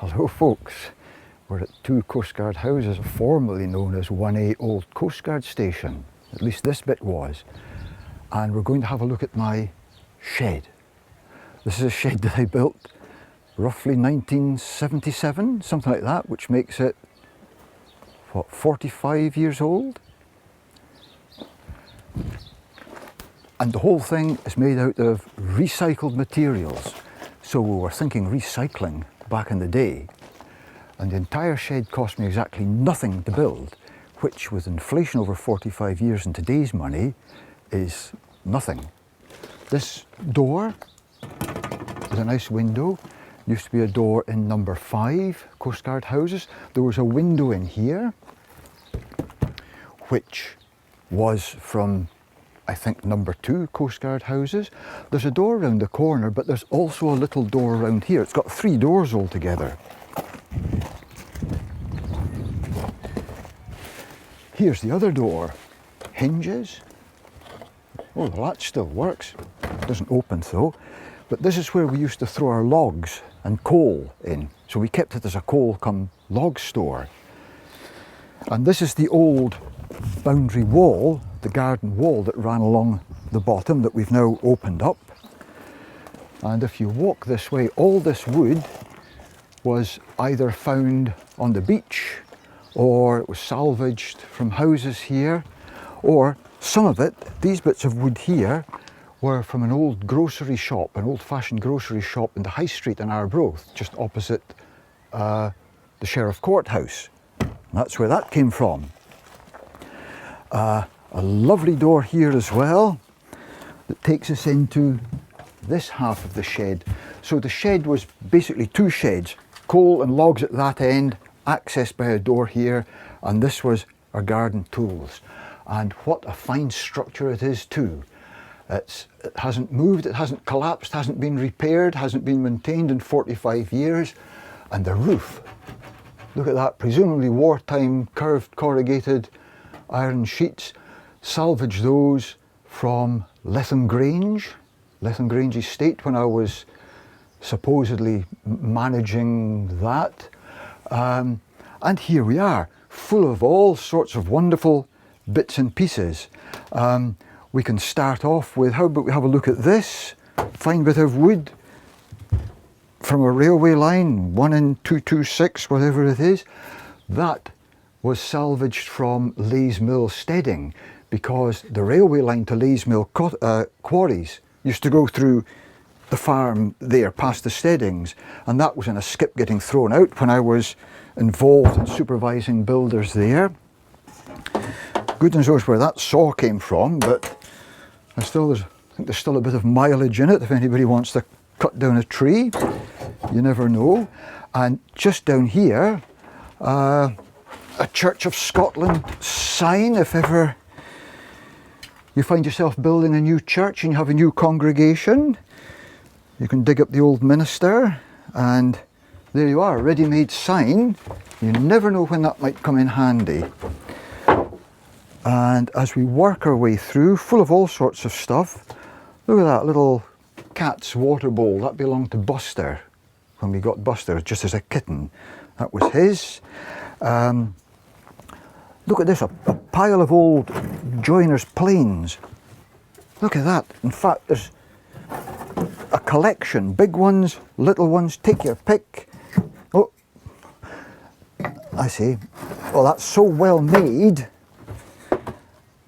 Hello folks, we're at 2 Coastguard houses, formerly known as 1A Old Coastguard Station. At least this bit was. And we're going to have a look at my shed. This is a shed that I built roughly 1977, something like that, which makes it, what, 45 years old? And the whole thing is made out of recycled materials. So we were thinking recycling back in the day. And the entire shed cost me exactly nothing to build, which with inflation over 45 years in today's money is nothing. This door is a nice window. Used to be a door in number 5 Coastguard houses. There was a window in here, which was from, I think, number 2 Coastguard houses. There's a door around the corner, but there's also a little door around here. It's got 3 doors altogether. Here's the other door. Hinges. Oh, the latch still works. It doesn't open though. But this is where we used to throw our logs and coal in. So we kept it as a coal cum log store. And this is the old boundary wall, the garden wall that ran along the bottom that we've now opened up. And if you walk this way, all this wood was either found on the beach, or it was salvaged from houses here, or some of it, these bits of wood here, were from an old grocery shop, an old-fashioned grocery shop in the High Street in Arbroath, just opposite the Sheriff Courthouse. And that's where that came from. A lovely door here as well that takes us into this half of the shed. So the shed was basically 2 sheds, coal and logs at that end, accessed by a door here, and this was our garden tools. And what a fine structure it is too. It hasn't moved, it hasn't collapsed, hasn't been repaired, hasn't been maintained in 45 years. And the roof, look at that, presumably wartime curved corrugated iron sheets. Salvaged those from Lethem Grange estate when I was supposedly managing that. And here we are, full of all sorts of wonderful bits and pieces. We can start off with, how about we have a look at this fine bit of wood from a railway line, 1N226, whatever it is. That was salvaged from Leys Mill Steading, because the railway line to Leys Mill quarries used to go through the farm there past the Steadings, and that was in a skip getting thrown out when I was involved in supervising builders there. Goodness knows where that saw came from, but I think there's still a bit of mileage in it if anybody wants to cut down a tree. You never know. And just down here, a Church of Scotland sign. If ever you find yourself building a new church and you have a new congregation, you can dig up the old minster, and there you are, a ready-made sign. You never know when that might come in handy. And as we work our way through, full of all sorts of stuff, look at that little cat's water bowl. That belonged to Buster when we got Buster just as a kitten. That was his. Look at this, a pile of old joiner's planes. Look at that. In fact, there's a collection, big ones, little ones, take your pick. Oh, I see. Well, that's so well made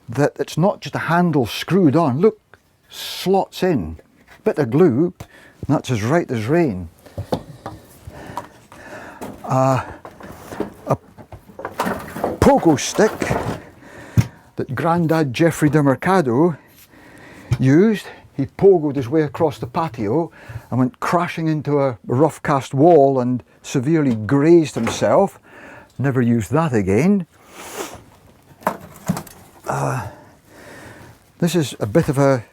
that it's not just a handle screwed on. Look, slots in, bit of glue, and that's as right as rain. A pogo stick that Grandad Geoffrey de Mercado used. He pogoed his way across the patio and went crashing into a rough cast wall and severely grazed himself. Never used that again. This is a bit of a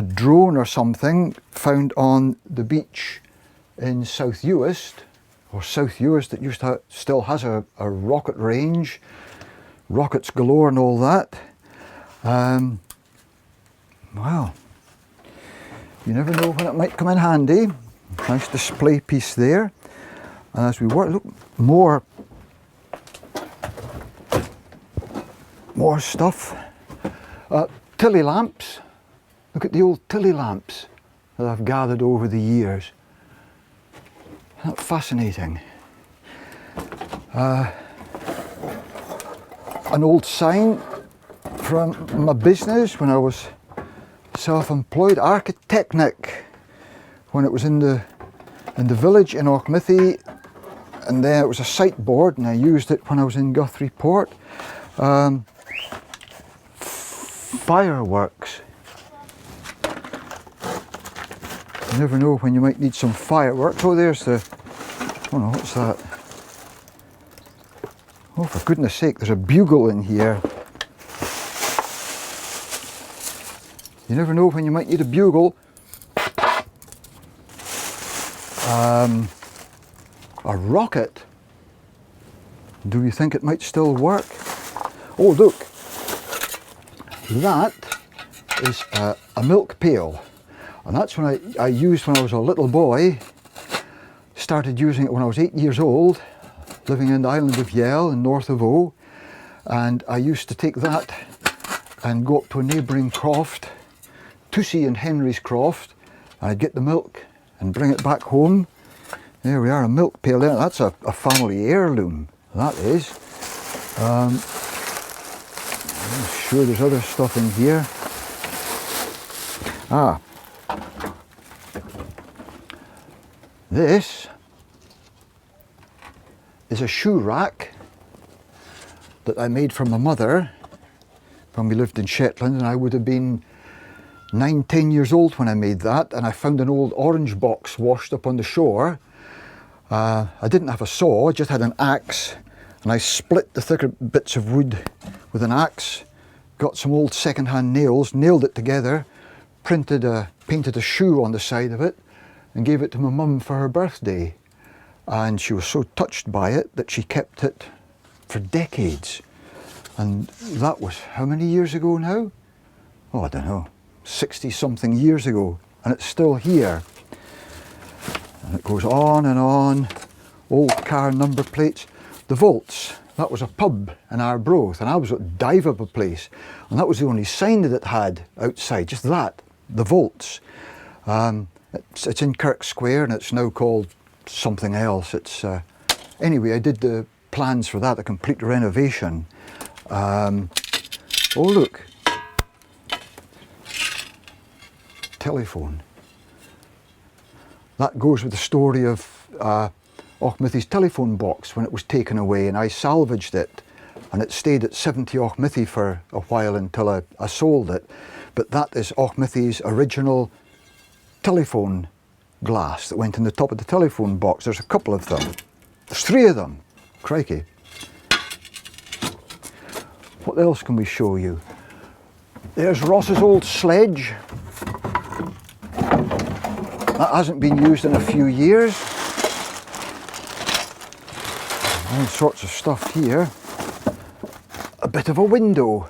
drone or something found on the beach in South Uist, that used to still has a rocket range, rockets galore and all that. Well, you never know when it might come in handy. Nice display piece there. And as we work, look, more stuff. Tilly lamps. Look at the old Tilly lamps that I've gathered over the years. Isn't that fascinating? An old sign from my business when I was self-employed, Architechnic, when it was in the village in Auchmithie, and then it was a sight board, and I used it when I was in Guthrie Port. Fireworks. You never know when you might need some fireworks. Oh, there's the, oh no, what's that? Oh, for goodness sake, there's a bugle in here. You never know when you might need a bugle. A rocket. Do you think it might still work? Oh, look. That is a milk pail. And that's when I used when I was a little boy. Started using it when I was 8 years old, living in the island of Yell in north of O. And I used to take that and go up to a neighbouring croft, Tussie and Henry's croft. I'd get the milk and bring it back home. There we are, a milk pail there. That's a family heirloom, that is. I'm sure there's other stuff in here. This is a shoe rack that I made for my mother when we lived in Shetland, and I would have been 9, 10 years old when I made that, and I found an old orange box washed up on the shore. I didn't have a saw, I just had an axe, and I split the thicker bits of wood with an axe, got some old second-hand nails, nailed it together, painted a shoe on the side of it, and gave it to my mum for her birthday. And she was so touched by it that she kept it for decades. And that was how many years ago now? Oh, I don't know, 60 something years ago, and it's still here. And it goes on and on, old car number plates. The Volts, that was a pub in Arbroath, and I was at dive of a place, and that was the only sign that it had outside, just that, the Volts. It's in Kirk Square, and it's now called something else. It's anyway, I did the plans for that, a complete renovation. Oh look, telephone. That goes with the story of Auchmithie's telephone box when it was taken away, and I salvaged it, and it stayed at 70 Auchmithie for a while until I sold it. But that is Auchmithie's original telephone glass that went in the top of the telephone box. There's a couple of them. There's 3 of them. Crikey. What else can we show you? There's Ross's old sledge. That hasn't been used in a few years. All sorts of stuff here. A bit of a window.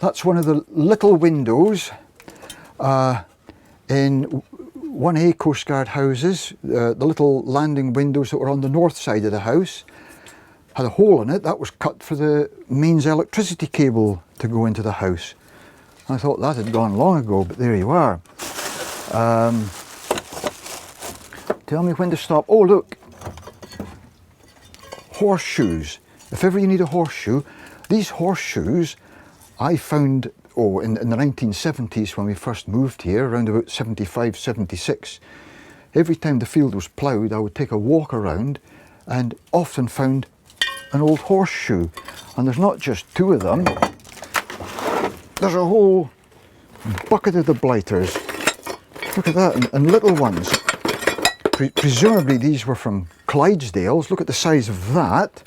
That's one of the little windows in 1A Coast Guard houses. The little landing windows that were on the north side of the house had a hole in it. That was cut for the mains electricity cable to go into the house. I thought that had gone long ago, but there you are. Tell me when to stop. Oh look, horseshoes. If ever you need a horseshoe, these horseshoes I found in the 1970s when we first moved here, around about 75, 76. Every time the field was ploughed, I would take a walk around and often found an old horseshoe. And there's not just 2 of them, there's a whole bucket of the blighters. Look at that, and little ones. Presumably these were from Clydesdales. Look at the size of that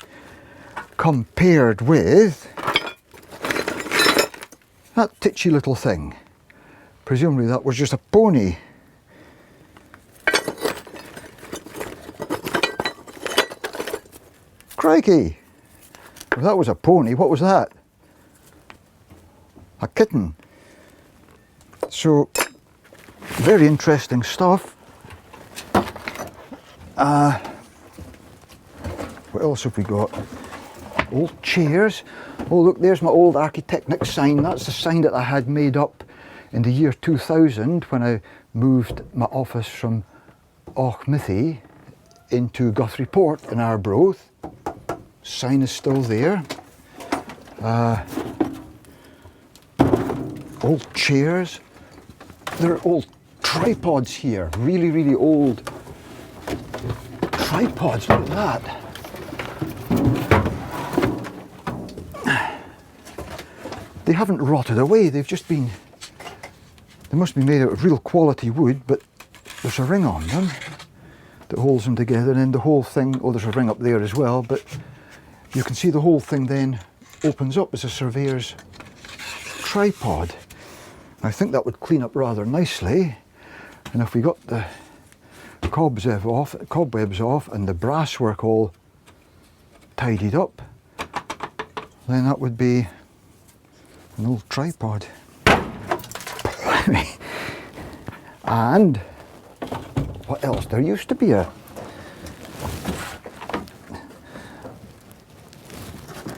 compared with that titchy little thing. Presumably that was just a pony. Crikey! If that was a pony, what was that? A kitten. So, very interesting stuff. What else have we got? Old chairs. Oh look, there's my old Architechnic sign. That's the sign that I had made up in the year 2000 when I moved my office from Auchmithie into Guthrie Port in Arbroath. Sign is still there. Old chairs. There are old tripods here. Really, really old tripods. Look at that. They haven't rotted away. They've just been, they must be made out of real quality wood, but there's a ring on them that holds them together, and then the whole thing, oh there's a ring up there as well, but you can see the whole thing then opens up as a surveyor's tripod. I think that would clean up rather nicely, and if we got the cobwebs off and the brasswork all tidied up, then that would be an old tripod. And what else? There used to be a,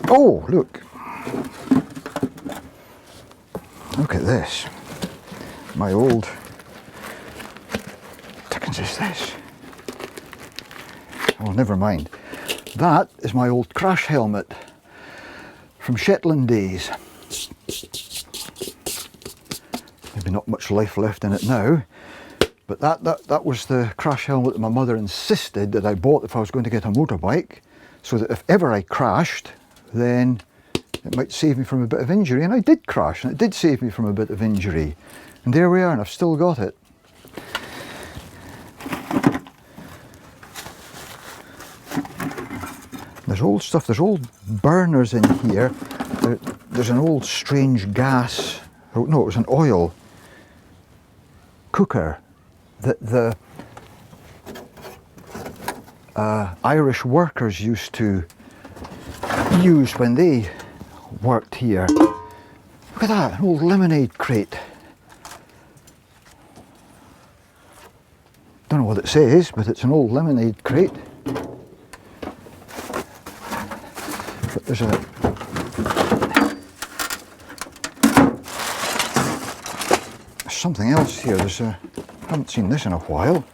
oh look at this, my old, what is this? Oh never mind, that is my old crash helmet from Shetland days. Maybe not much life left in it now, but that was the crash helmet that my mother insisted that I bought if I was going to get a motorbike, so that if ever I crashed, then it might save me from a bit of injury. And I did crash, and it did save me from a bit of injury. And there we are, and I've still got it. There's old stuff, there's old burners in here. There's an old strange gas, oh no, it was an oil cooker that the Irish workers used to use when they worked here. Look at that, an old lemonade crate. Don't know what it says, but it's an old lemonade crate. But there's something else here. I haven't seen this in a while.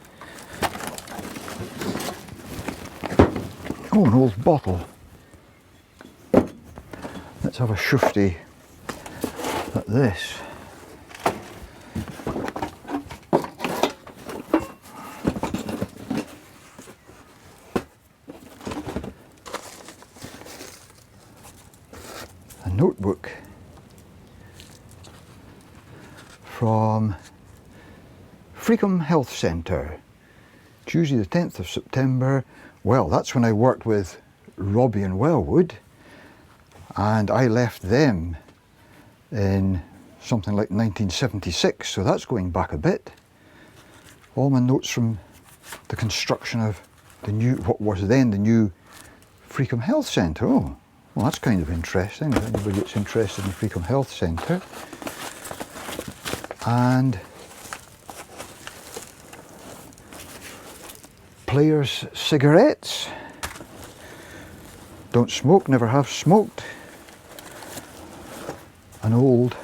Oh, an old bottle. Let's have a shufty at this. A notebook from Freakham Health Centre, Tuesday the 10th of September. Well, that's when I worked with Robbie and Wellwood, and I left them in something like 1976, so that's going back a bit. All my notes from the construction of the new, what was then the new Freakham Health Centre. Oh, well that's kind of interesting, if anybody that's interested in Freakham Health Centre. And Players' cigarettes. Don't smoke, never have smoked. An old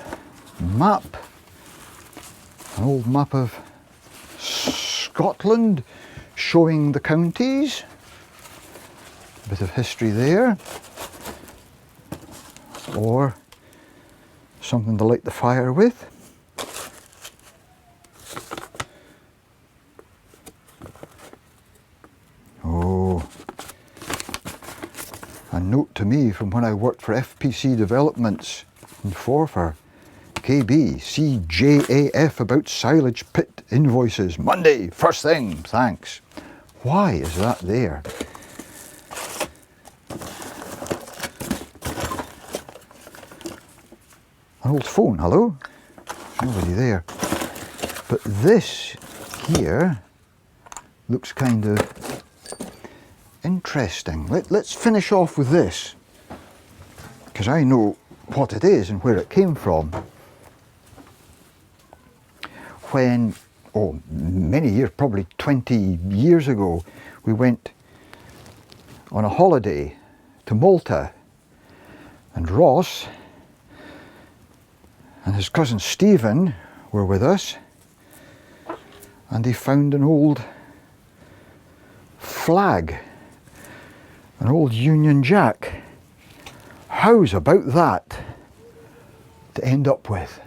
map of Scotland showing the counties. A bit of history there. Or something to light the fire with. A note to me from when I worked for FPC Developments in Forfar. KB, CJAF about silage pit invoices. Monday, first thing, thanks. Why is that there? An old phone, hello? There's nobody there. But this here looks kind of interesting. Let's finish off with this, because I know what it is and where it came from. When, many years, probably 20 years ago, we went on a holiday to Malta, and Ross and his cousin Stephen were with us, and they found an old flag, an old Union Jack. How's about that to end up with?